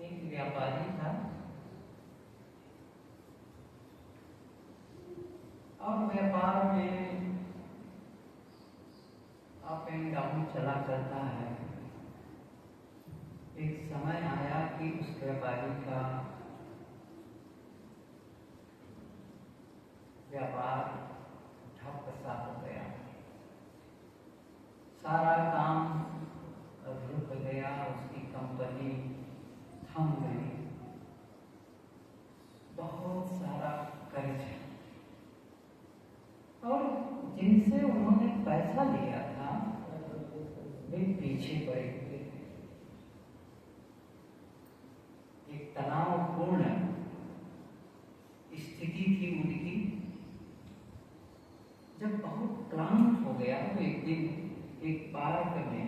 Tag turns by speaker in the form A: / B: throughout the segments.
A: एक व्यापारी था और व्यापार में अप एंड डाउन चला करता है। एक समय आया कि उस व्यापारी का व्यापार ठप सा हो गया, सारा काम रुक गया, उसकी कंपनी थम गई, बहुत सारा कर्ज और जिनसे उन्होंने पैसा लिया था वे पीछे पड़े हुए थे। एक तनावपूर्ण स्थिति थी उनकी। जब बहुत क्लांत हो गया तो एक दिन एक पार्क में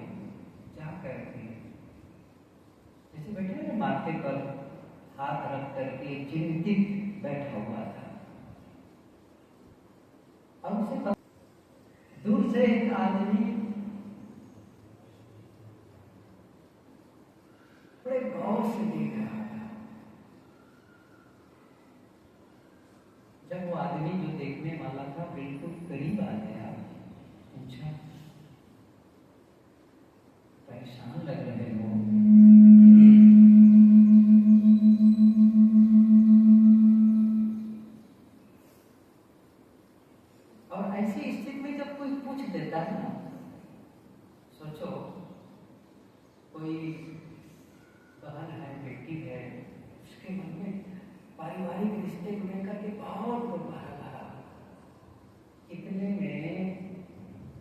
A: जाकर के जैसे बैठे ना माथे पर हाथ रख करके चिंतित बैठा हुआ था और उसे दूर से एक आदमी बड़े गौर से देख रहा था। जब वो आदमी जो देखने वाला था बिल्कुल करीब आ गया, पूछा, परेशान लग रहे हो? और ऐसी स्थिति में जब कोई पूछ देता है ना, सोचो कोई बहन है, बेटी है, उसके मन में पारिवारिक रिश्ते को लेकर के बहुत भरा इतने में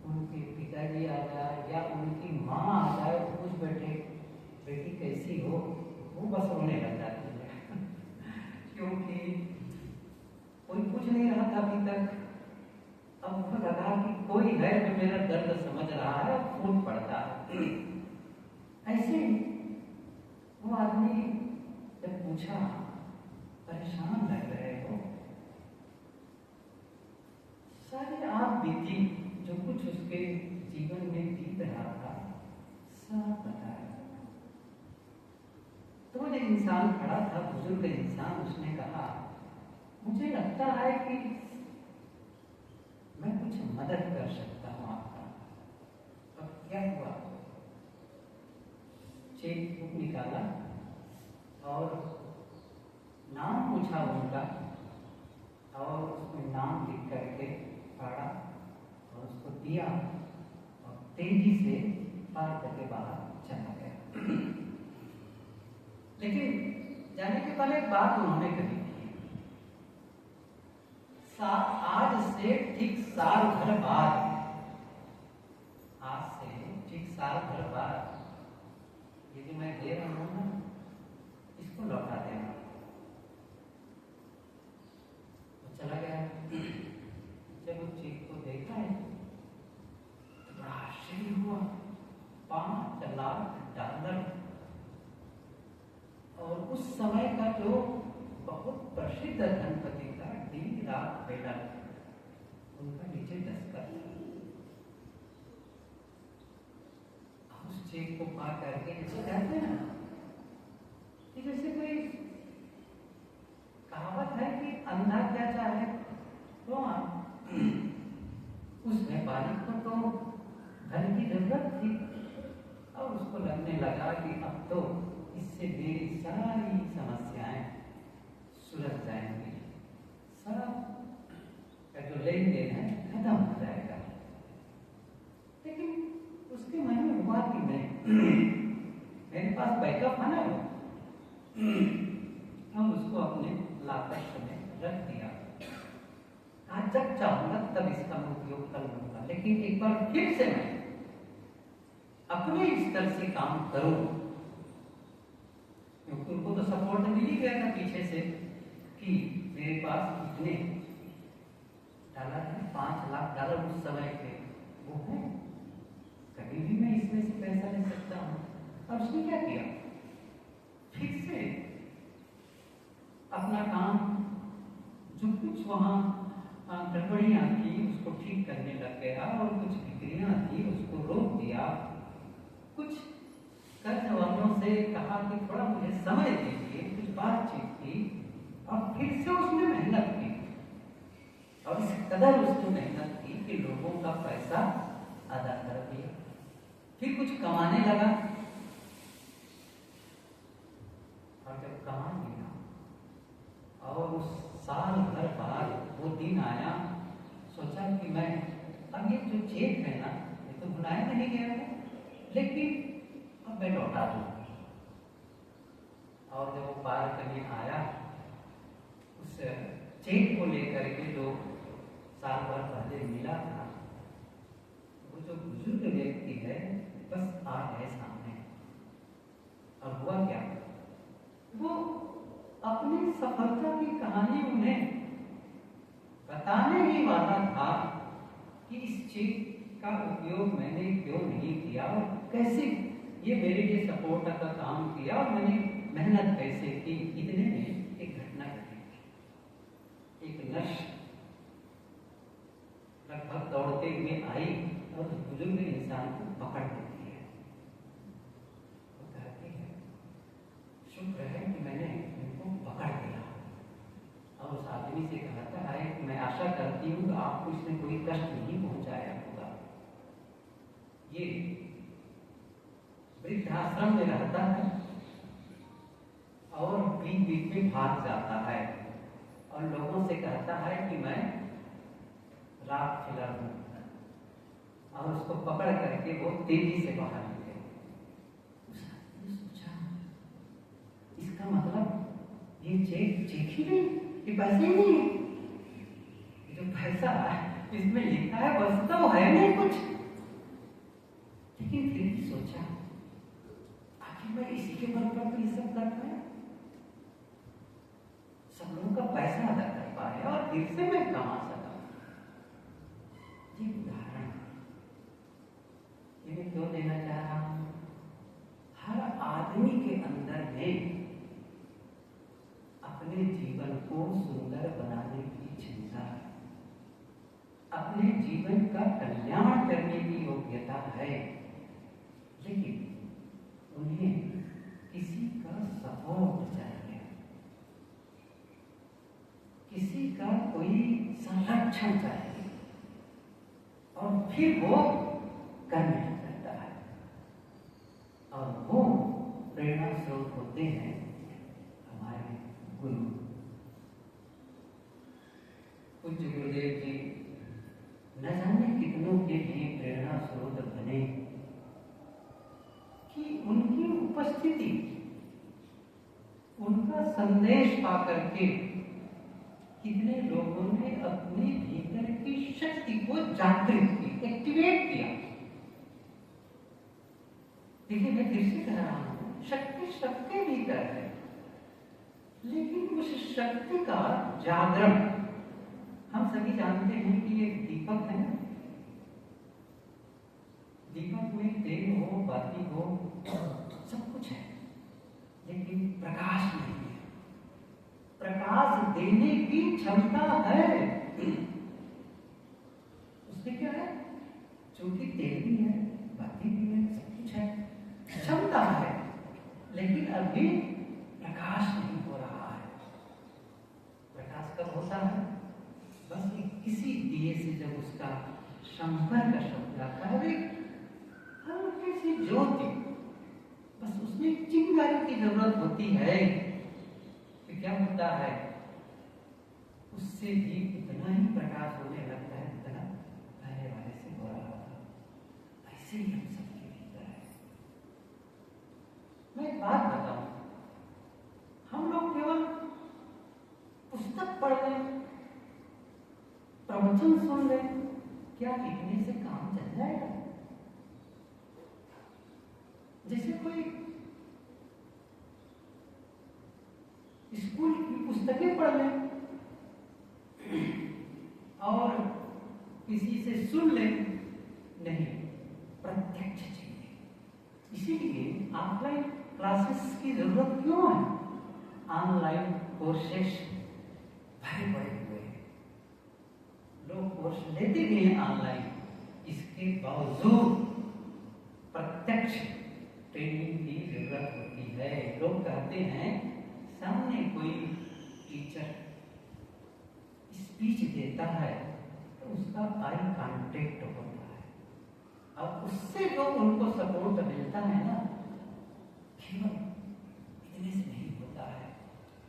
A: उनके पिताजी आ जाए या उनकी माँ आ जाए तो कुछ बैठे, बेटी कैसी हो, वो बस रोने लग जाती है क्योंकि कोई कुछ नहीं रहा था अभी तक। अब उनको लगा कि कोई है जो मेरा दर्द समझ रहा है और फूट पड़ता है। ऐसे वो आदमी जब पूछा, परेशान लग रहे हो? सारी आप बीती जो कुछ उसके जीवन में बीत रहा था सब बताया। तो वो जो इंसान खड़ा था, बुजुर्ग इंसान, उसने कहा, मुझे लगता है कि मैं कुछ मदद कर सकता हूँ आपका। अब क्या हुआ? चेक बुक निकाला और नाम पूछा उनका और उसमें नाम लिख करके पढ़ा और उसको दिया और तेजी से पार्क के बाहर चला गया। लेकिन जाने के पहले एक बात उन्होंने कही थी, आज से ठीक साल भर बाद, आज से ठीक साल भर बाद ये जो मैं दे रहा हूं ना, इसको लौटा देना। वो चला गया। जब उस चेक को देखा है तो बड़ा आश्चर्य हुआ, $5 लाख और उस समय का जो बहुत प्रसिद्ध धनपति था डी रॉकफेलर, उनका नीचे दस्तखत। उस चेक को पा करके जैसे कहते हैं ना कि जैसे कोई कहावत है कि अंधा क्या चाहे तो उस व्यापारी को तो धन की जरूरत थी और उसको लगने लगा कि अब तो इससे मेरी सारी समस्याएं सुलझ जाएंगी, सब का जो लेन देन है खत्म हो जाएगा। लेकिन उसके मन में हुआ कि नहीं, मेरे पास बैकअप है ना, हम उसको अपने लाकर में रख दिया। आज जब चाहूंगा तब इसका मैं उपयोग कर लूंगा, लेकिन एक बार फिर से मैं अपने स्तर से काम करूं, क्योंकि उनको तो सपोर्ट मिल ही गया था पीछे से कि मेरे पास इतने डॉलर है, $5 लाख उस समय के वो है, कभी भी मैं इसमें से पैसा ले सकता हूं। और उसने क्या किया, फिर से अपना काम जो कुछ वहां गड़बड़ियां थी उसको ठीक करने लग गया और कुछ बिक्रियां थी उसको रोक दिया, कुछ कर्ज वालों उनसे कहा कि थोड़ा मुझे समय दीजिए, कुछ बातचीत की और फिर से उसने मेहनत की और इस कदर उसने मेहनत की कि लोगों का पैसा अदा कर दिया। फिर कुछ कमाने लगा और जब कमा लिया और उस साल भर बाद वो दिन आया, सोचा कि मैं अब ये जो चेक है ना, ये तो भुनाया नहीं गया है, लेकिन अब मैं लौटा दूँ। और जब वो पार करने आया, उस चेक को लेकर के जो साल भर पहले मिला था, वो जो बुजुर्ग व्यक्ति है बस आ गए सामने। और हुआ क्या, वो अपनी सफलता की कहानी उन्हें बताने ही वाला था कि इस चेक का उपयोग मैंने क्यों नहीं किया और कैसे ये मेरे लिए सपोर्ट का काम किया और मैंने मेहनत कैसे की। इतने में एक घटना घटी। एक नर्स लगभग दौड़ते हुए आई और उस बुजुर्ग इंसान को पकड़ लेती है। वो कहती है, शुक्र है कि मैंने इनको पकड़ लिया। और उस आदमी से कहता है कि मैं आशा करती हूँ कि आपको इसमें कोई कष्ट नहीं पहुंचाया होगा। ये वृद्धाश्रम में रहता है और बीच बीच में भाग जाता है और लोगों से कहता है कि मैं रात खिला हूँ, और उसको पकड़ करके वो तेजी से बाहर निकले। उसने सोचा, इसका मतलब ये चेक ही नहीं, ये पैसे ही नहीं, जो पैसा इसमें लिखा है बस तो है नहीं कुछ। लेकिन फिर भी सोचा, आखिर मैं इसी के बल पर ये सब कर पाया, सब लोगों का पैसा अदा कर पाया और फिर से मैं कमा सका। ये उदाहरण ये मैं क्यों देना चाह रहा हूं, हर आदमी के अंदर में अपने जीवन को सुंदर बनाने की क्षमता है, अपने जीवन का कल्याण करने की योग्यता है, लेकिन उन्हें किसी का सपोर्ट चाहिए, किसी का कोई संरक्षण चाहिए, और फिर वो करने लगता है। और वो प्रेरणा स्रोत होते हैं हमारे गुरु। पूज्य गुरुदेव जी न जाने कितनों के लिए प्रेरणा स्रोत बने कि उनकी उपस्थिति, उनका संदेश पाकर के कितने लोगों ने अपने भीतर की शक्ति को जागृत की, एक्टिवेट किया। देखिए मैं फिर से कह रहा हूं, शक्ति सबके भीतर है, लेकिन उस शक्ति का जागरण, हम सभी जानते हैं कि ये दीपक है, दीपक में तेल हो, बाती हो, सब कुछ है, लेकिन प्रकाश नहीं है। प्रकाश देने की क्षमता है, उसमें क्या है, चूंकि तेल भी है, बाती भी है, सब कुछ है, क्षमता है, लेकिन अभी प्रकाश नहीं हो रहा है। प्रकाश कब होता है, बस किसी दिए से जब उसका संपर्क शब्द आता है, हल्की सी ज्योति, बस उसमें चिंगारी की जरूरत होती है। कि क्या होता है, उससे भी उतना ही प्रकाश होने लगता है जितना पहले वाले से हो रहा था। ऐसे ही हम सबके भीतर है। मैं एक बात बताऊं, हम लोग केवल पुस्तक पढ़ लें, प्रवचन सुन लें, क्या इतने से काम चल जाएगा? जैसे कोई स्कूल की पुस्तकें पढ़ लें और किसी से सुन लें, नहीं, प्रत्यक्ष चाहिए। इसीलिए ऑफलाइन क्लासेस की जरूरत क्यों है? ऑनलाइन कोर्सेस भरे पड़े हुए हैं, लोग कोर्स लेते भी हैं ऑनलाइन, इसके बावजूद प्रत्यक्ष ट्रेनिंग की जरूरत होती करते हैं, सामने कोई टीचर स्पीच देता है तो उसका आई कांटेक्ट होता है, और उससे जो उनको सपोर्ट मिलता है ना, केवल इतने से नहीं होता है।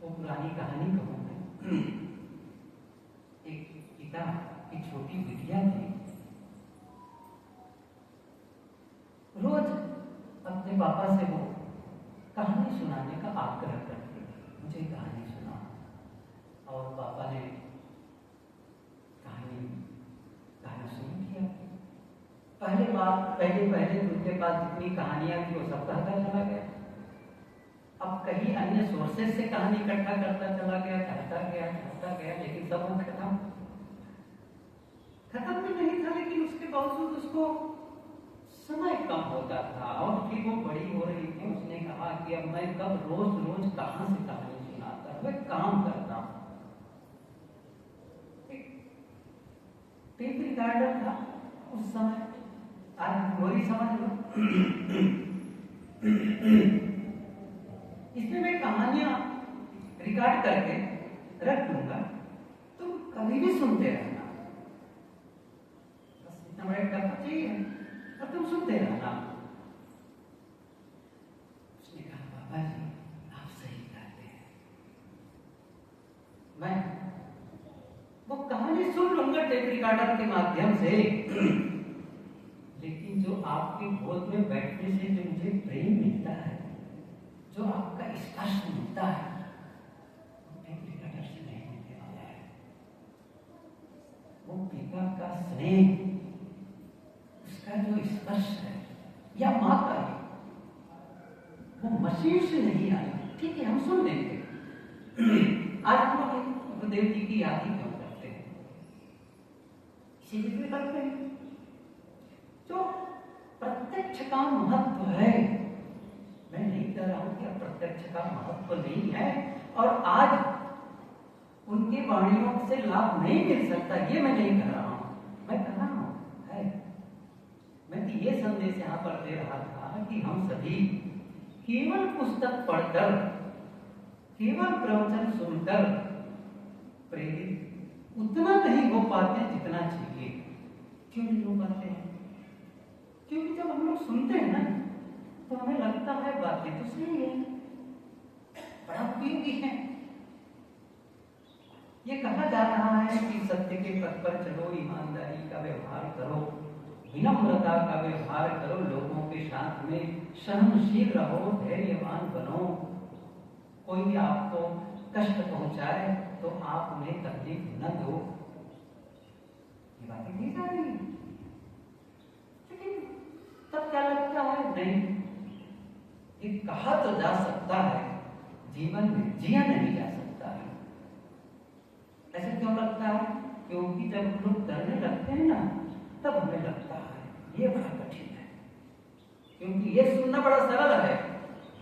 A: वो पुरानी कहानी कहूँ मैं, एक पिता की छोटी बिटिया थी, रोज अपने पापा से वो कहानी सुनाने का आग्रह करती थी, मुझे कहानी सुना। और पापा ने कहानी शुरू किया। पहले उनके पास जितनी कहानियां थी वो सब कहता चला गया। अब कहीं अन्य सोर्सेस से कहानी इकट्ठा करता चला गया, कहता गया, लेकिन सब वो खत्म भी नहीं था। लेकिन उसके बावजूद उसको समय कम होता था, और फिर वो बड़ी हो रही थी। उसने कहा कि अब मैं कब रोज कहां से कहानी सुनाता, मैं काम करता हूं। टेप रिकॉर्डर था उस समय, आज गोरी समझ लो। इसमें मैं कहानियां रिकॉर्ड करके रख दूंगा, तुम कभी भी सुनते रहना, बस इतना बड़ा डब्बा चाहिए और तुम सुनते रहना। उसने कहा बाबा जी आप सही कहते हैं, मैं वो कहानी सुन लूंगा टेप रिकॉर्डर के माध्यम से, लेकिन जो आपके गोद में बैठने से जो मुझे प्रेम मिलता है, जो आपका स्पर्श मिलता है, वो टेप रिकॉर्डर से नहीं मिलने वाला है। वो पिता का स्नेह, उसका जो स्पर्श है, या माँ का है, वो मशीन से नहीं आया। ठीक है, हम सुन लेंगे। आज हम लोग गुरुदेव जी की याद ही क्यों करते हैं, इसीलिए करते हैं। जो प्रत्यक्ष का महत्व है, मैं नहीं कह रहा हूं कि अप्रत्यक्ष का महत्व नहीं है, और आज उनके वाणियों से लाभ नहीं मिल सकता, ये मैं नहीं कह रहा हूं। मैं कह रहा हूं है, मैं तो ये संदेश यहां पर दे रहा था कि हम सभी केवल पुस्तक पढ़कर, केवल प्रवचन सुनकर प्रेरित उतना नहीं हो पाते जितना चाहिए। क्यों नहीं हो पाते हैं? क्योंकि जब हम लोग सुनते हैं ना, तो हमें लगता है बातें तो सही है, बड़ा उपयोगी है। ये कहा जा रहा है कि सत्य के पथ पर चलो, ईमानदारी का व्यवहार करो, विनम्रता का व्यवहार करो, लोगों के साथ में सहनशील रहो, धैर्यवान बनो। कोई आपको कष्ट पहुंचाए तो आप उन्हें तकलीफ न दो। ये बातें की जा रही है, लेकिन तब क्या लगता है, नहीं, ये कहा तो जा सकता है, जीवन में जिया नहीं जा सकता है। ऐसा क्यों लगता है? क्योंकि जब हम लोग करने लगते हैं ना, तब हमें लगता है ये बड़ा कठिन है। क्योंकि ये सुनना बड़ा सरल है,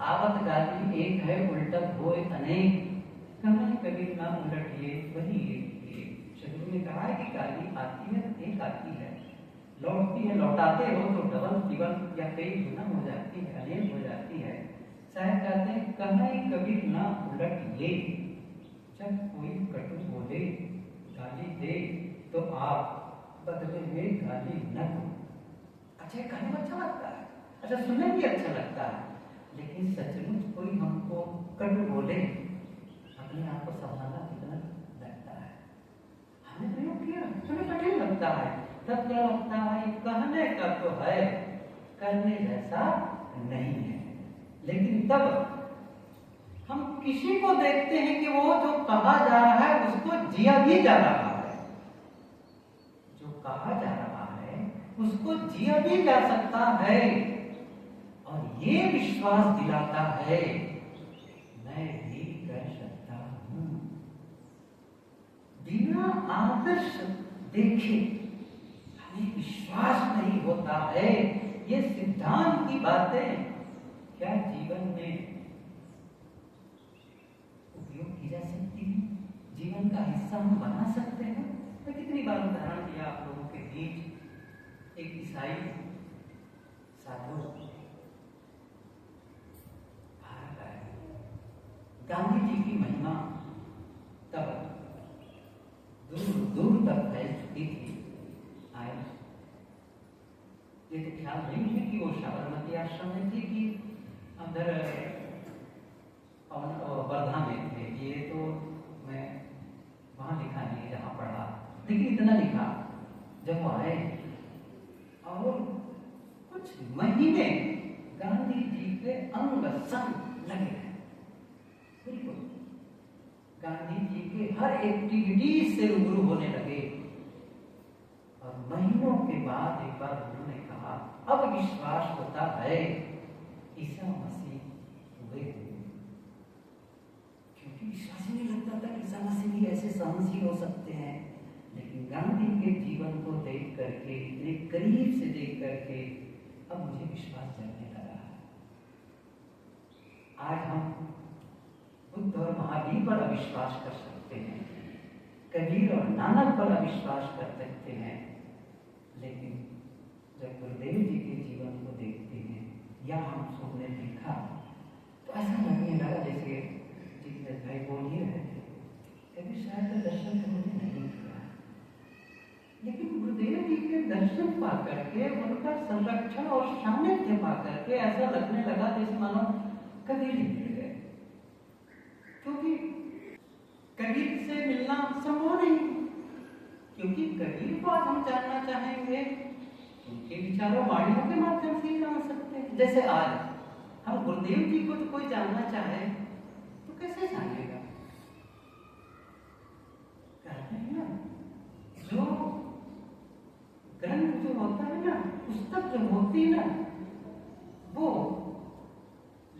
A: आवत गाली एक है, उल्टत होए अनेक, कभी कभी ना उलटिए वही एक। शत्रु ने कहा है कि गाली आती है तो एक आती है, लौटती है, लौटाते हो तो डबल टिबल या कई गुना हो जाती है, अनेक हो जाती है। शायद कहते हैं कहीं कभी ना उलटिए, जब कोई कटु बोले, गाली दे, तो आप बदले में गाली न दो। अच्छा, कहने में अच्छा लगता है, अच्छा सुनने भी अच्छा लगता है, लेकिन सचमुच कोई हमको कटु बोले, अपने आप को संभालना कितना लगता है। हमने प्रयोग किया, थोड़ा कठिन लगता है। तब क्या लगता है, कहने का तो है, करने जैसा नहीं है। लेकिन तब हम किसी को देखते हैं कि वो जो कहा जा रहा है उसको जिया भी जा रहा है, जो कहा जा रहा है उसको जिया भी जा सकता है, और ये विश्वास दिलाता है मैं भी कर सकता हूं। बिना आदर्श देखे हमें विश्वास नहीं होता है। ये सिद्धांत की बातें क्या जीवन में उपयोग की जा सकती है, जीवन का हिस्सा हम बना सकते हैं? मैं कितनी बार उदाहरण दिया आप लोगों के बीच, एक ईसाई साधु भारत आए, गांधी जी की महिमा तब दूर दूर तक फैल चुकी थी। आज ये तो ख्याल नहीं है कि वो साबरमती आश्रम में थी कि अंदर वर्धा में थे। ये तो मैं वहाँ लिखा नहीं जहाँ पढ़ा, लेकिन इतना लिखा जब वो आए और कुछ महीने गांधी जी के अंग संग लगे हैं। बिल्कुल गांधी जी के हर एक्टिविटी से रूबरू होने लगे और महीनों के बाद एक बार उन्होंने कहा अब विश्वास होता है ईसा मसीह हुए, क्योंकि विश्वास ही नहीं लगता था कि ईसा मसीह भी ऐसे सहनशील हो सकते हैं। लेकिन गांधी के जीवन को देख करके, इतने करीब से देख करके अब मुझे विश्वास जगने लगा। आज हम बुद्ध और महावीर पर अविश्वास कर सकते हैं, कबीर और नानक पर अविश्वास कर सकते हैं, लेकिन जब गुरुदेव जी के जीवन को देखते हैं या हम सुनने देखा तो ऐसा लगने लगा जैसे जितने भाई बोल ही रहे थे, कभी शायद दर्शन तो मुझे नहीं किया, लेकिन गुरुदेव जी के दर्शन पा करके, उनका संरक्षण और सानिध्य पा करके ऐसा लगने लगा जैसे मानो कबीर ही मिल गए। क्योंकि कबीर से मिलना संभव नहीं, क्योंकि कबीर को आज हम जानना चाहेंगे उनके विचारों वाणियों के माध्यम से ही जान सकते हैं। जैसे आज हम गुरुदेव जी को तो कोई जानना चाहे तो कैसे जानेगा? कहते हैं ना, जो ग्रंथ जो होता है ना, पुस्तक जो होती है ना, वो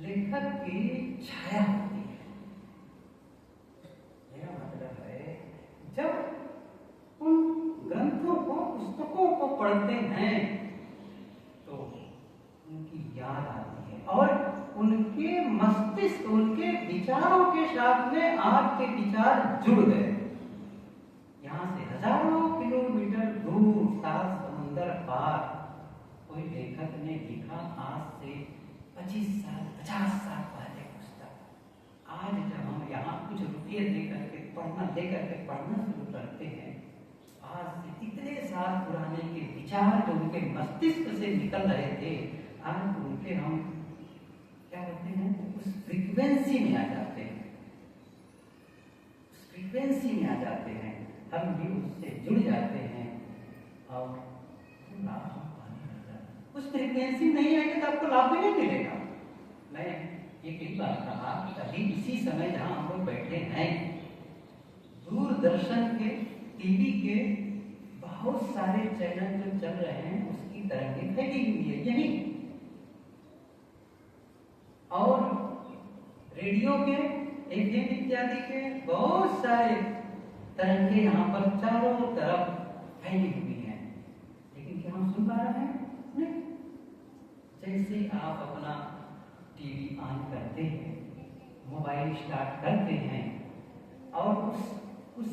A: लेखक की छाया होती है। मेरा मतलब है जब उन ग्रंथों को, पुस्तकों को पढ़ते हैं तो उनकी याद आती है और उनके मस्तिष्क, उनके विचारों के साथ में आपके विचार जुड़ गए। यहाँ से हजारों किलोमीटर दूर, सात समुंदर पार कोई लेखक ने लिखा आज से 25 साल 50 साल पहले पुस्तक। आज जब हम यहाँ कुछ रुपये देकर के पढ़ना शुरू करते हैं, आज से कितने साल पुराने के विचार जो उनके मस्तिष्क से निकल रहे थे, आज उनके हम क्या करते हैं, उस फ्रीक्वेंसी में आ जाते हैं, उस फ्रीक्वेंसी में आ जाते हैं, हम भी उससे जुड़ जाते हैं और लाभ हम पाने लगता है। उस फ्रीक्वेंसी नहीं आएगी तो आपको लाभ भी नहीं मिलेगा। मैं ये कई बार कहा, अभी इसी समय जहाँ हम लोग बैठे हैं, दूरदर्शन के, टीवी के बहुत सारे चैनल जो चल रहे हैं उसकी तरंगें फैली हुई है यही, और रेडियो के, एफएम इत्यादि के बहुत सारे तरंगें यहाँ पर चारों तरफ फैली हुई हैं, लेकिन क्या हम सुन पा रहे हैं? नहीं। जैसे आप अपना टीवी ऑन करते हैं, मोबाइल स्टार्ट करते हैं और उस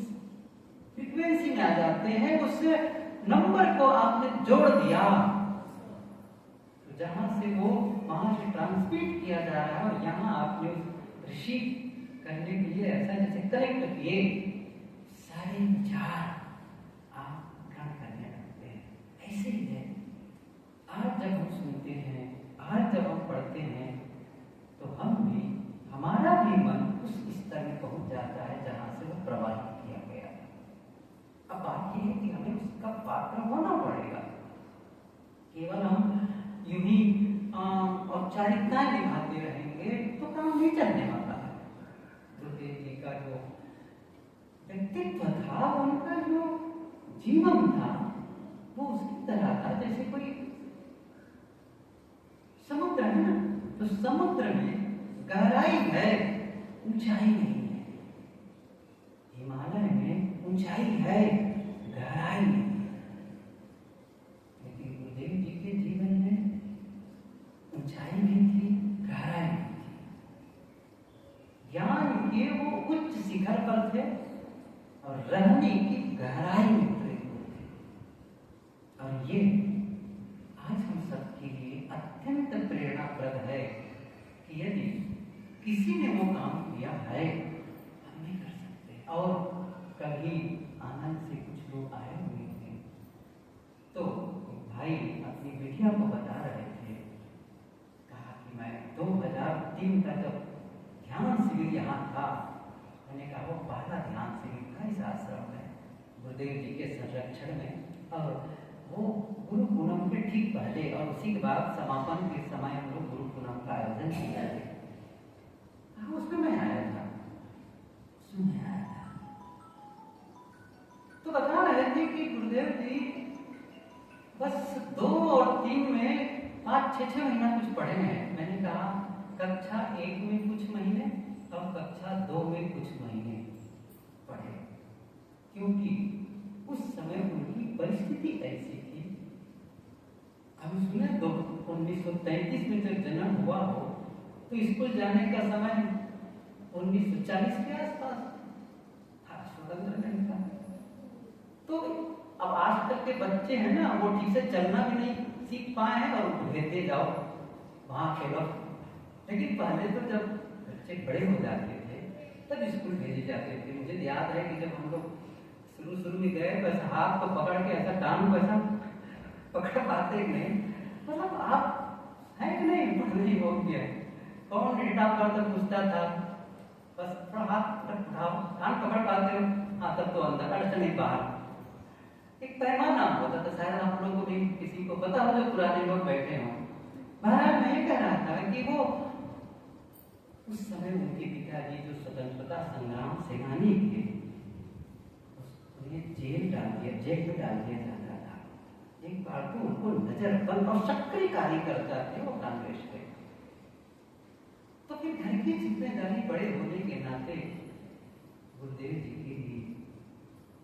A: फ्रीक्वेंसी में आ जाते हैं, उस नंबर को आपने जोड़ दिया तो जहां से वो वहां से ट्रांसमिट किया जा रहा है और यहाँ आपने रिसीव करने के लिए ऐसा जैसे कनेक्ट किए, सारे विचार आप ग्रहण करने लगते हैं। ऐसे ही है, आज जब हम सुनते हैं, आज जब हम पढ़ते हैं तो हम भी, हमारा भी मन उस स्तर में पहुंच जाता है जहां से वो प्रवाहित किया गया। अब बात यह है कि हमें उसका पात्र होना पड़ेगा। केवल हम यूं ही औपचारिकताएं निभाते रहेंगे तो काम नहीं चलने वाला है। गुरुदेव जी का जो व्यक्तित्व था, उनका जो जीवन था, वो उसकी तरह था जैसे कोई समुद्र है ना, तो समुद्र में गहराई है, ऊंचाई नहीं है। हिमालय में ऊंचाई है, गहराई नहीं है। लेकिन गुरुदेव जी के जीवन में ऊंचाई भी थी, गहराई भी थी। ज्ञान के वो उच्च शिखर पर थे और रहने की गहराई में उतरे हुए थे। और ये आज हम सबके लिए अत्यंत प्रेरणाप्रद है कि यदि किसी ने वो काम किया है, हम भी कर सकते हैं। और कभी आनंद से कुछ लोग आए हुए थे, तो भाई अपनी बेटिया को बता रहे थे, कहा कि मैं 2003 का जब ध्यान शिविर यहाँ था, मैंने कहा वो पहला ध्यान शिविर था इस आश्रम में गुरुदेव जी के संरक्षण में, और वो गुरु पूनम के ठीक पहले और उसी के बाद समापन के समय हम लोग गुरु पूनम का आयोजन किया थे। उसमें मैं आया था, उसमें आया था। तो बता रहे थे कि गुरुदेव जी बस 2 और 3 में 5-6 महीना कुछ पढ़े हैं। मैंने कहा कक्षा 1 में कुछ महीने और कक्षा 2 में कुछ महीने पढ़े, क्योंकि उस समय उनकी परिस्थिति ऐसी थी। हम सुने 1933 में जब जन्म हुआ हो तो स्कूल जाने का समय 1940 के आसपास था, स्वतंत्र नहीं था। तो अब आज तक के बच्चे हैं ना, वो ठीक से चलना भी नहीं सीख पाए हैं और भेजते जाओ वहाँ खेलो। लेकिन पहले तो जब बच्चे बड़े हो जाते थे तब स्कूल भेजे जाते थे। मुझे याद है कि जब हम लोग शुरू में गए, बस हाथ को पकड़ के ऐसा टांग ऐसा पकड़ पाते नहीं, मतलब आप है कि नहीं, पढ़ने हो गया, कौन डेटा पर तक पूछता था, बस थोड़ा हाथ उठाओ, कान पकड़ पाते हो, हाँ तब तो अंदर अड़चन नहीं बाहर। एक पैमाना होता था, शायद आप लोगों को भी किसी को पता हो जो पुराने लोग बैठे हों। महाराज मैं ये कह रहा था कि वो उस समय उनके पिताजी जो स्वतंत्रता संग्राम सेनानी थे, उन्हें जेल में डाल दिया जाता था। एक बार तो उनको नजरबंद और सक्रिय कार्यकर्ता थे वो कांग्रेस के। तो फिर घर की जिम्मेदारी बड़े होने के नाते गुरुदेव जी के लिए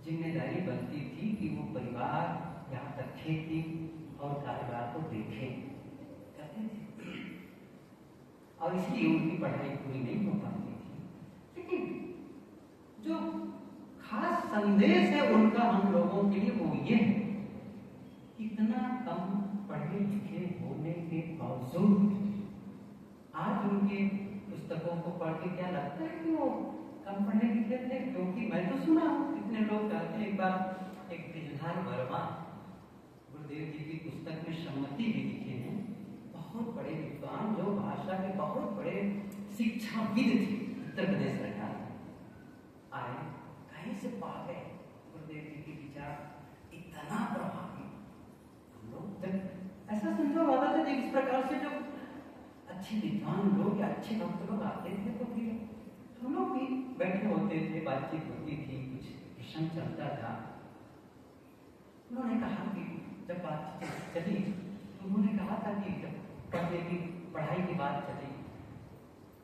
A: जिम्मेदारी बनती थी कि वो परिवार, यहाँ तक खेती और कारोबार को देखें, करते थे। और इसलिए उनकी पढ़ाई पूरी नहीं हो पाती थी। लेकिन जो खास संदेश है उनका हम लोगों के लिए वो ये है, इतना कम पढ़े लिखे होने के बावजूद आज उनके पुस्तकों को पढ़ के क्या लगता है कि वो कम पढ़े लिखे थे। क्योंकि मैं तो सुना हूँ कितने लोग कहते हैं, एक बार एक ब्रिजलाल वर्मा गुरुदेव जी की पुस्तक में सम्मति भी लिखे हैं, बहुत बड़े विद्वान जो भाषा के बहुत बड़े शिक्षाविद थे, उत्तर प्रदेश सरकार आए, कहीं से पा गए गुरुदेव जी के विचार इतना प्रभावी। हम लोग जब ऐसा समझो वाला था, इस प्रकार से जो अच्छे विद्वान लोग या अच्छे भक्त लोग आते थे तो फिर हम लोग भी बैठे होते थे, बातचीत होती थी, कुछ प्रश्न चलता था। उन्होंने कहा कि जब बातचीत चली तो उन्होंने कहा था कि जब पढ़ने की पढ़ाई की बात चली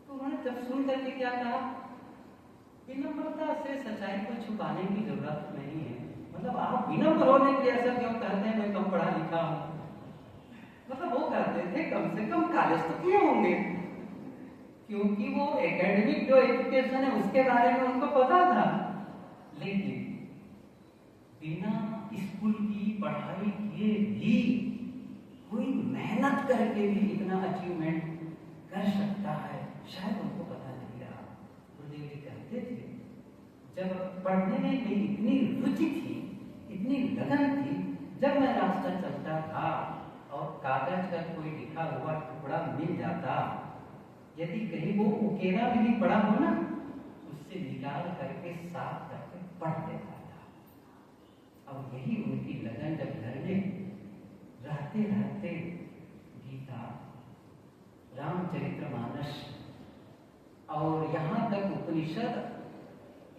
A: तो उन्होंने जब सुन करके क्या कहा, विनम्रता से सच्चाई को छुपाने की जरूरत नहीं है। मतलब आप विनम्र होने के लिए ऐसा क्यों कहते हैं मैं कम पढ़ा लिखा हूँ, मतलब वो कहते थे कम से कम कॉलेज तो किए होंगे, क्योंकि वो एकेडमिक जो एजुकेशन है उसके बारे में उनको पता था। लेकिन बिना स्कूल की पढ़ाई किए भी कोई मेहनत करके भी इतना अचीवमेंट कर सकता है, शायद उनको पता नहीं रहा। गुरुदेव जी कहते थे जब पढ़ने में मेरी इतनी रुचि थी, इतनी लगन थी, जब मैं रास्ता चलता था और कागज का कोई लिखा हुआ टुकड़ा मिल जाता, यदि कहीं वो उकेरा भी नहीं पड़ा हो ना, उससे निकाल करके साफ करके पढ़ लेता था। और यही उनकी लगन जब घर में रहते रहते गीता, रामचरितमानस और यहाँ तक उपनिषद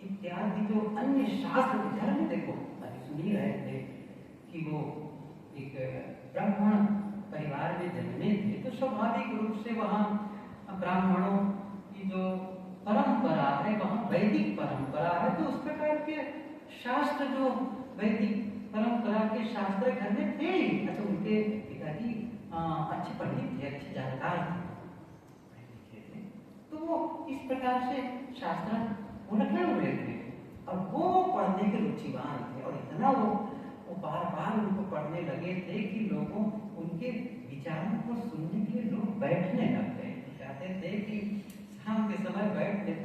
A: इत्यादि जो अन्य शास्त्र घर में, देखो अभी सुन ही रहे थे कि वो एक ब्राह्मण परिवार में जन्मे थे, तो स्वाभाविक रूप से वहाँ ब्राह्मणों की जो परंपरा है वहाँ वैदिक परंपरा है, तो उस प्रकार के शास्त्र जो वैदिक परंपरा के शास्त्र घर में थे। अच्छा उनके पिताजी अच्छे पंडित थे, अच्छे जानकार थे, तो वो इस प्रकार से शास्त्र वो रखे हुए थे और वो पढ़ने के रुचिवान थे। और इतना वो बार बार उनको पढ़ने लगे थे कि लोगों उनके विचारों को सुनने के लिए लोग बैठने लग गए। कहते थे कि शाम के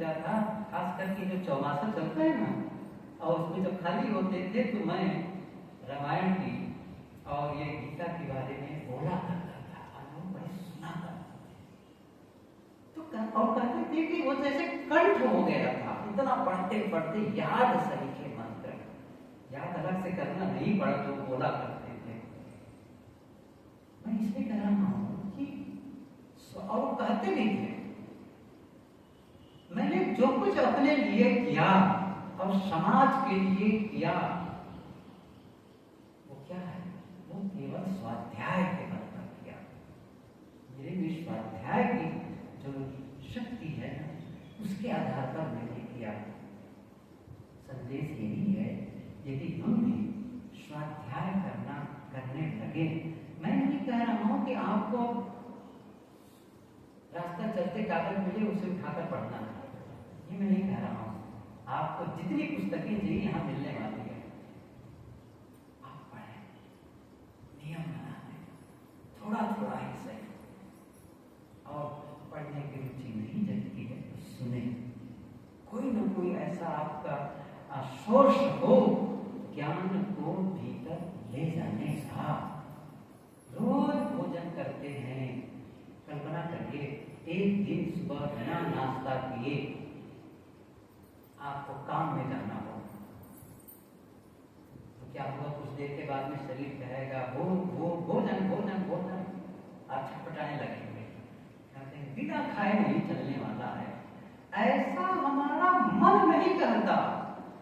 A: रहता था, खास करके जो चौमासा चलता है ना, और उसमें जब खाली होते थे तो मैं रामायण की और ये गीता के बारे में बोला करता था और लोग बड़े सुना करते थे। तो और कहते थे कि वो जैसे कंठ हो गया था, इतना पढ़ते पढ़ते याद सही के मंत्र, याद अलग से करना नहीं पड़ा तो बोला करते थे। मैं इसलिए कह रहा हूं कि और कहते नहीं थे, मैंने जो कुछ अपने लिए किया और समाज के लिए किया वो क्या है, वो केवल स्वाध्याय के बल पर किया। मेरे भी स्वाध्याय की जो शक्ति है उसके आधार पर मैंने किया। संदेश यही है, यदि हम भी स्वाध्याय करने लगे, मैं नहीं कह रहा हूं कि आपको रास्ता चलते कागज मिले उसे उठाकर पढ़ना है, ये मैं नहीं कह रहा हूं। आपको जितनी पुस्तकें चाहिए यहाँ मिलने वाली है, आप पढ़ें, नियम बना दें, थोड़ा थोड़ा ही सही। और पढ़ने की रुचि नहीं जगती है तो सुने, कोई ना कोई ऐसा आपका सोर्स हो ज्ञान को भीतर ले जाने का। रोज भोजन करते हैं, कल्पना करिए एक दिन सुबह बिना नाश्ता किए आपको काम में जाना हो तो क्या हुआ, कुछ देर के बाद में शरीर कहेगा भोजन भोजन भोजन, आप छटपटाने लगेंगे, कहते हैं बिना खाए नहीं चलने वाला है। ऐसा हमारा मन नहीं करता,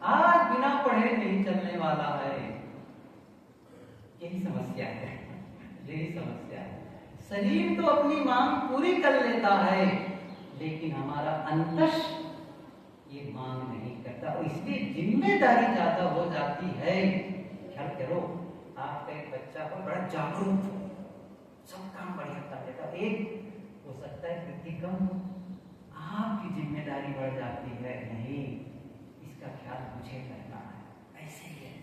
A: आज बिना पढ़े नहीं चलने वाला है। यही समस्या है, यही समस्या है। शरीर तो अपनी मांग पूरी कर लेता है, लेकिन हमारा अंतस ये मांग नहीं करता, और इसलिए जिम्मेदारी ज्यादा हो जाती है। ख्याल करो, आपका एक बच्चा को बड़ा जागरूक हो, सब काम बढ़िया कर लेता, एक हो सकता है वृद्धि कम हो, आपकी जिम्मेदारी बढ़ जाती है, नहीं इसका ख्याल मुझे करना है। ऐसे ही है,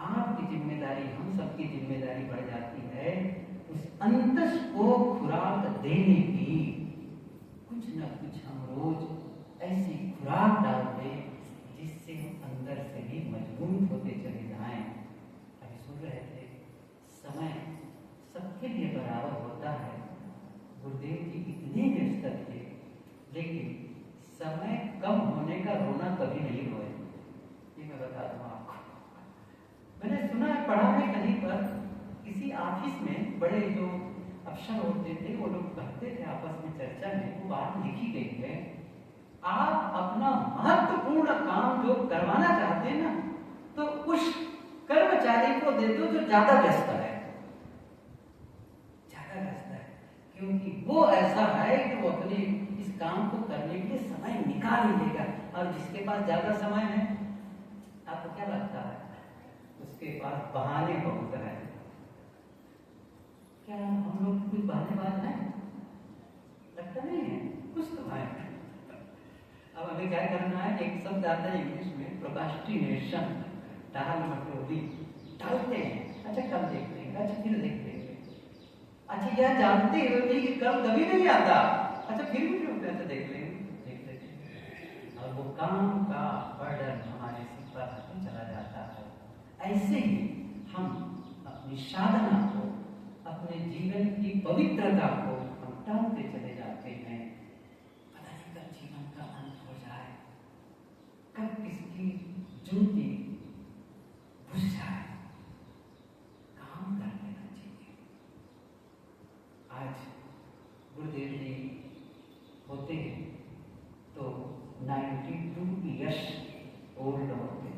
A: आपकी जिम्मेदारी, हम सबकी जिम्मेदारी बढ़ जाती है उस अंतस को खुराक देने की। कुछ न कुछ हम रोज ऐसी खुराक डाल दें जिससे हम अंदर से भी मजबूत होते चले जाएं। अभी सुन रहे थे, समय सबके लिए बराबर होता है। गुरुदेव जी इतने व्यस्त थे, लेकिन समय कम होने का रोना कभी नहीं रोए, ये मैं बता दूं आपको। मैंने सुना है, पढ़ा है कहीं पर, किसी ऑफिस में बड़े जो अफसर होते थे वो लोग कहते थे आपस में चर्चा में, वो बात लिखी गई है, आप अपना महत्वपूर्ण काम जो करवाना चाहते हैं ना, तो उस कर्मचारी को दे दो जो ज्यादा व्यस्त है, ज्यादा व्यस्त है, क्योंकि वो ऐसा है कि वो अपने इस काम को करने के लिए समय निकाल ही लेगा। और जिसके पास ज्यादा समय है, आपको क्या लगता है, उसके पास बहाने बहुत है। क्या हम लोग कुछ बहानेबाज हैं? लगता नहीं है, कुछ तो है। अब हमें क्या करना है, एक शब्द आता है इंग्लिश में, प्रोक्रास्टिनेशन, टाल मटोली, टालते हैं, अच्छा कल देख लेंगे, अच्छा फिर देख लेंगे, अच्छा यह जानते हुए कि कल कभी नहीं आता, अच्छा फिर भी क्यों, अच्छा देख लेंगे, और वो काम का बर्डन हमारे सिर पर चला जाता है। ऐसे ही हम अपनी साधना को, अपने जीवन की पवित्रता को हम टालते चले जाते हैं। पता नहीं कब जीवन का अंत हो जाए, कब किसकी ज्योति बुझ जाए। काम कर लेना चाहिए। आज गुरुदेव जी होते तो 92 ईयर्स ओल्ड होते,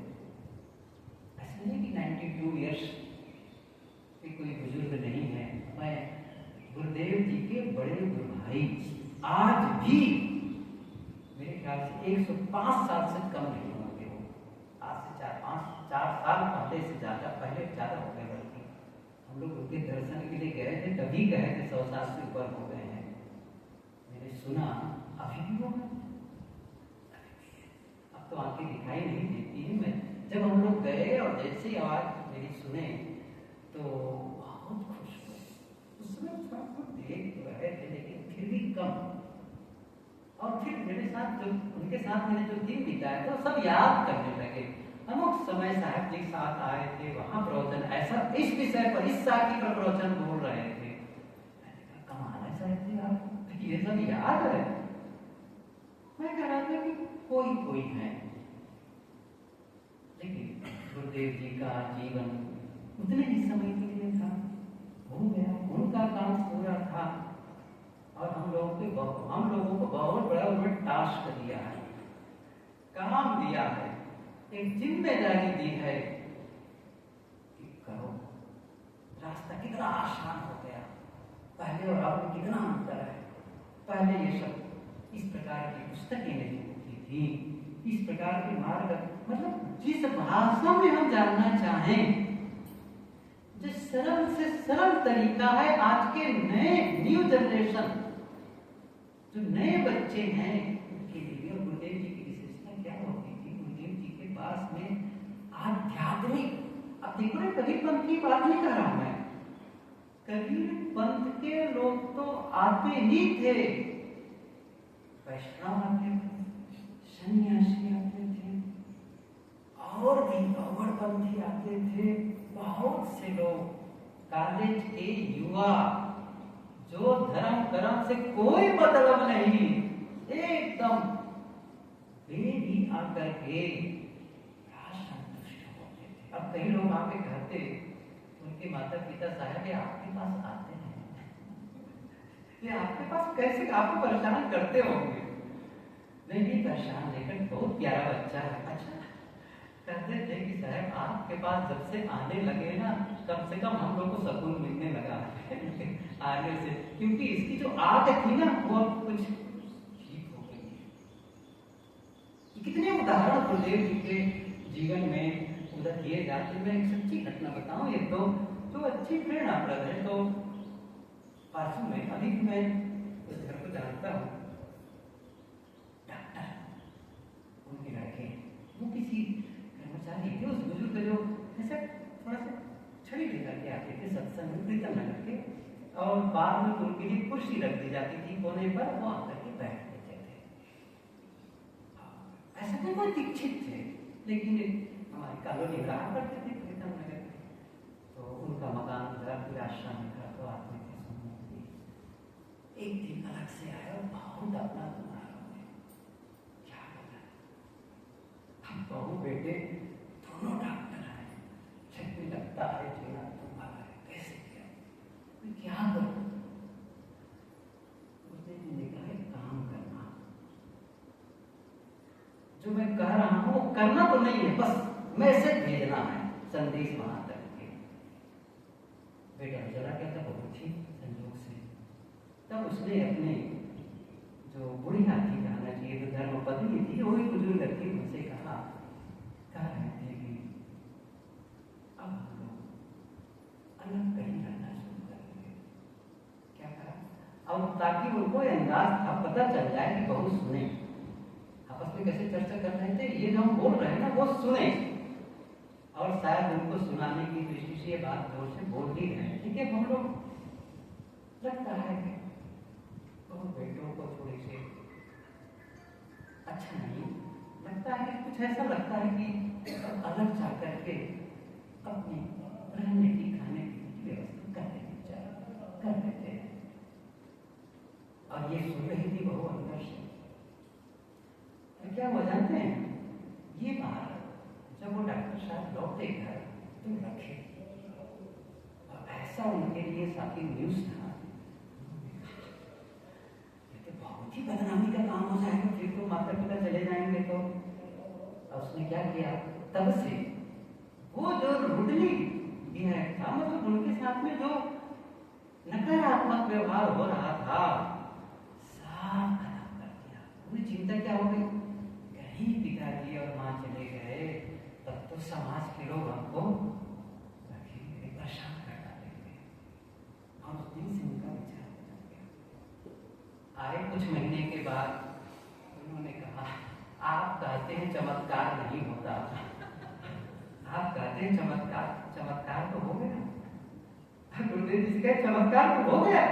A: ऐसा नहीं कि 92 ईयर्स कोई बुजुर्ग नहीं है। मैं गुरुदेव जी के बड़े गुरु भाई आज भी मेरे ख्याल से 105 साल से कम नहीं होंगे वो, आज से 4 साल पहले से पहले ज्यादा हो गए, बल्कि हम लोग उनके दर्शन के लिए गए थे, तभी गए थे, 100 साल से ऊपर हो गए हैं। मैंने सुना अभी भी हो गए, अब तो आंखें दिखाई नहीं देती है। मैं जब हम लोग गए और जैसे आवाज मेरी सुने तो बहुत खुश हुए। उसमें थोड़ा देख तो रहे थे, लेकिन फिर भी कम। और फिर मेरे साथ जो उनके साथ मैंने जो दिन बिताया तो सब याद करने लगे। अमुक समय साहब जी साथ आए थे, वहां प्रवचन ऐसा इस विषय पर इस साखी पर प्रवचन बोल रहे थे। मैंने कहा कमाल है साहब जी, आप ये सब याद है। मैं कह रहा था कि कोई कोई है, लेकिन गुरुदेव जी का जीवन उतने ही समय के लिए था, हो गया, उनका काम पूरा था और हम लोगों को बहुत बड़ा उन्होंने टास्क दिया है, काम दिया है, एक जिम्मेदारी दी है कि करो। रास्ता कितना आसान हो गया, पहले और अब कितना अंतर है। पहले ये सब इस प्रकार की पुस्तकें नहीं होती थी, इस प्रकार के मार्ग, मतलब जिस भाषा में हम जानना चाहें, जो सरल से सरल तरीका है, आज के नए न्यू जनरेशन जो नए बच्चे हैं उनके लिए। और गुरुदेव जी की विशेषता क्या होती थी, गुरुदेव जी के पास में आध्यात्मिक, अब देखो ना, कबीर पंथ की बात नहीं कर रहा हूं मैं, कबीर पंथ के लोग तो आते ही थे, वैष्णव आते थे, सन्यासी आते थे, और भी अवगढ़पंथी आते थे, बहुत से लोग, कॉलेज के युवा जो धर्म कर्म से कोई मतलब नहीं, एकदम वे भी आकर के संतुष्ट होते थे। अब कई लोग आके कहते, उनके माता पिता साहब ये आपके पास आते हैं, ये आपके पास कैसे, आपको परेशान करते होंगे। नहीं परेशान, लेकिन बहुत प्यारा बच्चा है। अच्छा, कहते थे कि साहब आपके पास जब से आने लगे ना, कम से कम हम लोग को सुकून मिलने लगा आने से, क्योंकि इसकी जो आग थी ना वो अब कुछ ठीक हो गई है। कितने उदाहरण गुरुदेव जी के जीवन में उधर किए जाते। मैं एक सच्ची घटना बताऊं, ये तो जो अच्छी प्रेरणाप्रद है। तो पासों में अभी भी मैं उस घर को जानता हूँ, डॉक्टर उनके लड़के, वो किसी कर्मचारी थे, उस बुजुर्ग जो ऐसा थोड़ा सा छड़ी लेकर के आते थे सत्संग में, कीर्तन न करके, और बाद में उनके लिए कुर्सी रख दी जाती थी कोने पर, वो आकर के बैठ देते थे। ऐसा नहीं कोई दीक्षित थे, लेकिन हमारी कॉलोनी में रहा करते थे कीर्तन नगर में, तो उनका मकान जरा फिर आश्रम में था, तो आते थे सुनने के लिए। एक दिन अलग से आया और बहुत अपना बना रहे, क्या बताएं, हम बहू बेटे दोनों डॉक्टर हैं, छुट्टी लगता है जीना तुम्हारा है, कैसे किया, मैं क्या करूं। उसने कहा है काम करना, जो मैं कह रहा हूं वो करना तो नहीं है, बस मैसेज भेजना है, संदेश वहां तक के। बेटा चला गया था बहुत ही संयोग से। तब उसने अपने जो बुढ़िया थी, कहना चाहिए तो धर्म पत्नी थी, वही बुजुर्ग थी, उनसे कहा रहे थे कि अब हम लोग अलग कहीं रहना शुरू करेंगे। क्या कहा, अब ताकि उनको अंदाज था, पता चल जाए कि बहुत सुने, आपस में कैसे चर्चा कर रहे थे, ये जो हम बोल रहे हैं ना वो सुने, और शायद उनको सुनाने की दृष्टि से ये बात जोर से बोल ही रहे हैं। ठीक है, हम लोग लगता है कि बहुत बेटों को थोड़ी सी अच्छा नहीं लगता है, कुछ ऐसा लगता है कि अलग जा करके अपनी रहने की खाने की व्यवस्था कर देते हैं। और ये सुन रही थी बहु अंदर से। क्या वो जानते हैं, ये बात जब वो डॉक्टर साहब लौटे घर तो रखे, और ऐसा उनके लिए साथी न्यूज था, ये तो बहुत ही बदनामी का काम हो जाएगा, फिर तो माता पिता चले जाएंगे। तो उसने क्या किया, तब से वो जो रुडली है था, मतलब उनके साथ में जो नकारात्मक व्यवहार हो रहा था, सब खत्म कर दिया। उन्हें चिंता क्या हो गई, कहीं पिताजी और माँ चले गए तब तो समाज के लोग हमको परेशान कर डालेंगे, और उस दिन से उनका विचार बदल गया। आए कुछ महीने के बाद उन्होंने कहा, आप कहते हैं चमत्कार नहीं होता, आप कहते हैं चमत्कार, चमत्कार तो हो गया। गुरुदेव जी का चमत्कार तो हो गया,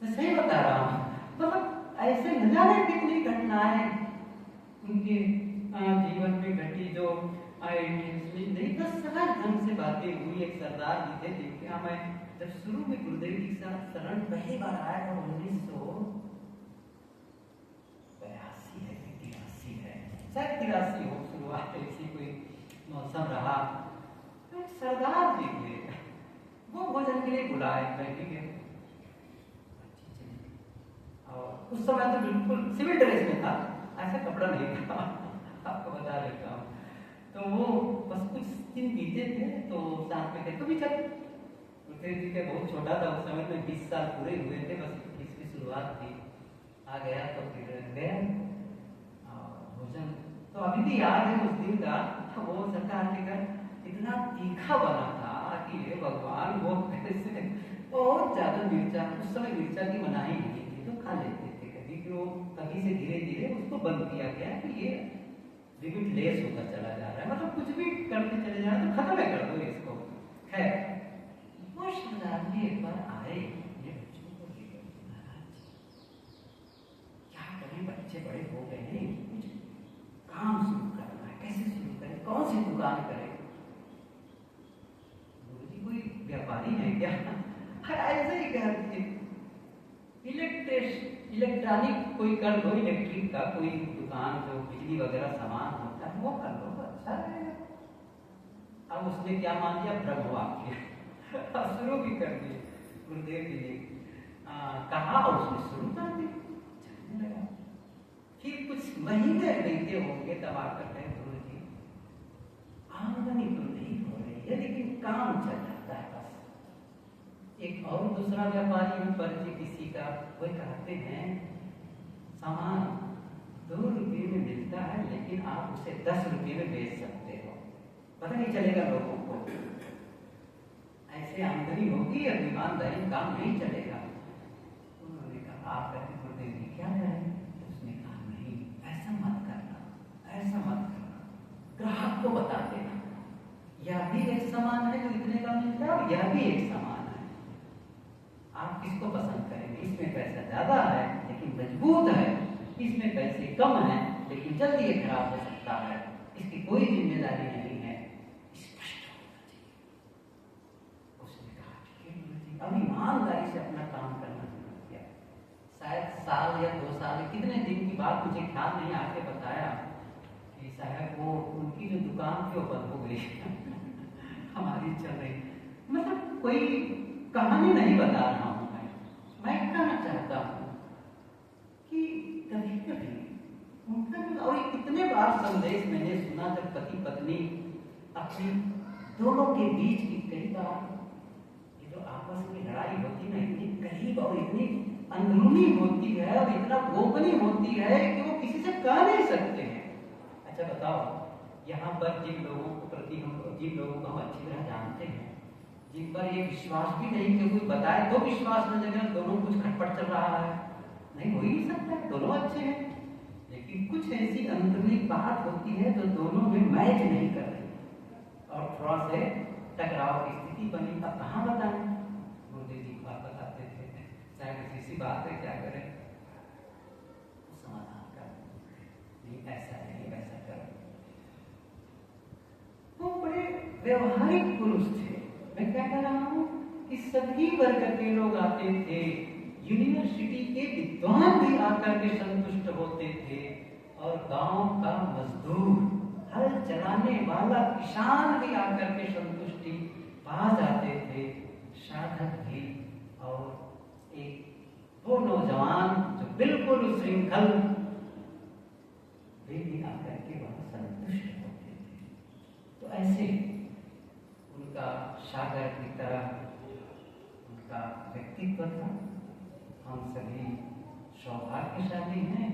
A: मैं सही बता रहा हूं। मतलब ऐसे न जाने कितनी घटनाएं उनके जीवन में घटी जो नहीं तो सहज ढंग से बातें हुई। एक सरदार जी थे जिनके यहाँ मैं जब शुरू में गुरुदेव जी के साथ शरण पहली बार आया था 1982 है कि 83 है, शायद 83 हो, शुरुआत ऐसी कोई मौसम रहा। तो एक सरदार जी थे, वो भोजन के लिए बुलाए, मैं भी गया। और उस समय तो बिल्कुल सिविल ड्रेस में था, ऐसा कपड़ा नहीं था, आपको बता देता हूँ। तो वो बस कुछ दिन बीते थे तो साथ में थे, तो भी चल गुरुदेव जी के बहुत छोटा था उस समय में, 20 साल पूरे हुए थे, बस 21 की शुरुआत थी। आ गया तो फिर गया भोजन। तो अभी भी याद है उस दिन का, वो सरकार के घर इतना तीखा बना था कि हे भगवान, वो कैसे बहुत ज्यादा मिर्चा, उस समय मिर्चा की मनाही नहीं थी तो खा लेते थे कभी, वो कभी से धीरे धीरे उसको बंद किया गया कि ये लिमिट लेस होता चला जा रहा है, मतलब कुछ भी करते चले जा रहे तो खत्म कर दो इसको। खैर वो सरदार जी एक बार आए, ये बच्चों को लेकर महाराज क्या करें, बच्चे बड़े हो गए हैं, कुछ काम शुरू करना है, कैसे शुरू करें, कौन सी दुकान करें। गुरुजी कोई व्यापारी है क्या? ऐसे ही कह इलेक्ट्रॉनिक कोई कर दो, इलेक्ट्रिक का कोई दुकान जो बिजली वगैरह सामान होता है वो कर दो, अच्छा रहेगा। अब उसने क्या मान लिया, ब्रह्म वाक्य शुरू भी कर दिए गुरुदेव जी ने कहा, और उसने शुरू कर दी, चलने लगा। फिर कुछ महीने बीते होंगे तब आकर कहे, गुरु जी आमदनी तो नहीं हो रही है लेकिन काम चल जाता है बस। एक और दूसरा व्यापारी में परिचय किसी का, वो कहते हैं सामान 2 रुपये में मिलता है लेकिन आप उसे 10 रुपये में बेच सकते हो, पता नहीं चलेगा लोगों को, ऐसे आमदनी होगी और ईमानदारी काम नहीं चलेगा। उन्होंने कहा आप कहते गुरुदेव जी क्या करें? उसने कहा नहीं, ऐसा मत करना, ऐसा मत करना, ग्राहक को बता देना यह भी एक सामान है जो इतने का मिलता है और यह भी एक सामान है, आप किसको पसंद करेंगे? इसमें पैसा ज्यादा है लेकिन मजबूत है, इसमें पैसे कम है लेकिन जल्दी ये खराब हो सकता है, इसकी कोई जिम्मेदारी नहीं है, स्पष्ट होना चाहिए। उसने कहा ठीक है गुरुजी, अब ईमानदारी से अपना काम करना शुरू किया। शायद साल या 2 साल, कितने दिन की बात मुझे ख्याल नहीं, आके बताया कि साहब वो उनकी जो दुकान थी वो बंद हो गई हमारी चल रही, मतलब कोई कहानी नहीं बता रहा हूं मैं कहना चाहता हूं कि कभी कभी उनका, और कितने बार संदेश मैंने सुना जब पति पत्नी अपनी दोनों के बीच की, कई बार ये जो आपस में लड़ाई होती ना, इतनी करीब और इतनी अंदरूनी होती है और इतना गोपनीय होती है कि वो किसी से कह नहीं सकते हैं। अच्छा बताओ, यहाँ पर जिन लोगों को प्रति हम, जिन लोगों को हम अच्छी तरह जानते हैं, जिन पर ये विश्वास भी नहीं कि कोई बताए तो विश्वास न जगे, दोनों कुछ खटपट चल रहा है, नहीं हो ही नहीं सकता, दोनों अच्छे हैं, लेकिन कुछ ऐसी अंदरूनी बात होती है जो दोनों में मैच नहीं कर रही और थोड़ा से टकराव की स्थिति बनी। अब कहाँ बताएं? गुरुदेव जी बात बताते थे, चाहे किसी सी बात है क्या करें, समाधान कर, नहीं ऐसा नहीं वैसा कर। वो बड़े व्यवहारिक पुरुष थे। मैं क्या कह रहा हूँ कि सभी वर्ग के लोग आते थे, यूनिवर्सिटी के विद्वान भी आकर के संतुष्ट होते थे और गांव का मजदूर, हल चलाने वाला किसान भी आकर के संतुष्टि पा जाते थे, साधक भी, और एक वो नौजवान जो बिल्कुल श्रृंखल वे भी आकर के वहां संतुष्ट होते थे। तो ऐसे उनका सागर की तरह उनका व्यक्तित्व था। हम सभी सौभाग्यशाली हैं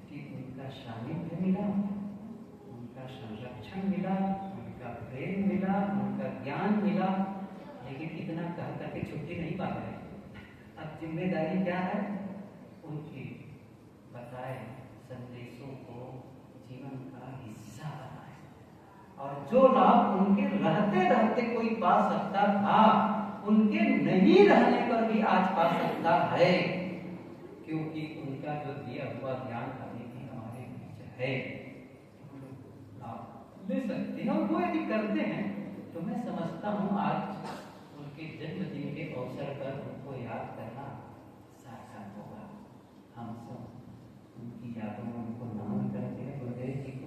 A: कि उनका सानिध्य मिला, उनका संरक्षण मिला, उनका प्रेम मिला, उनका ज्ञान मिला, लेकिन इतना कह करके छुट्टी नहीं पा रहे। अब जिम्मेदारी क्या है? उनकी बताए संदेशों को जीवन का हिस्सा बनाए, और जो लाभ उनके रहते रहते कोई पा सकता था, उनके नहीं रहने पर भी आज पा सकता है, क्योंकि उनका जो दिया हुआ ज्ञान अभी भी हमारे बीच है, आप ले सकते हैं। और वो यदि करते हैं तो मैं समझता हूँ आज उनके जन्मदिन के अवसर पर उनको याद करना सार्थक होगा। हम सब उनकी यादों में उनको नमन करते हैं। गुरुदेव जी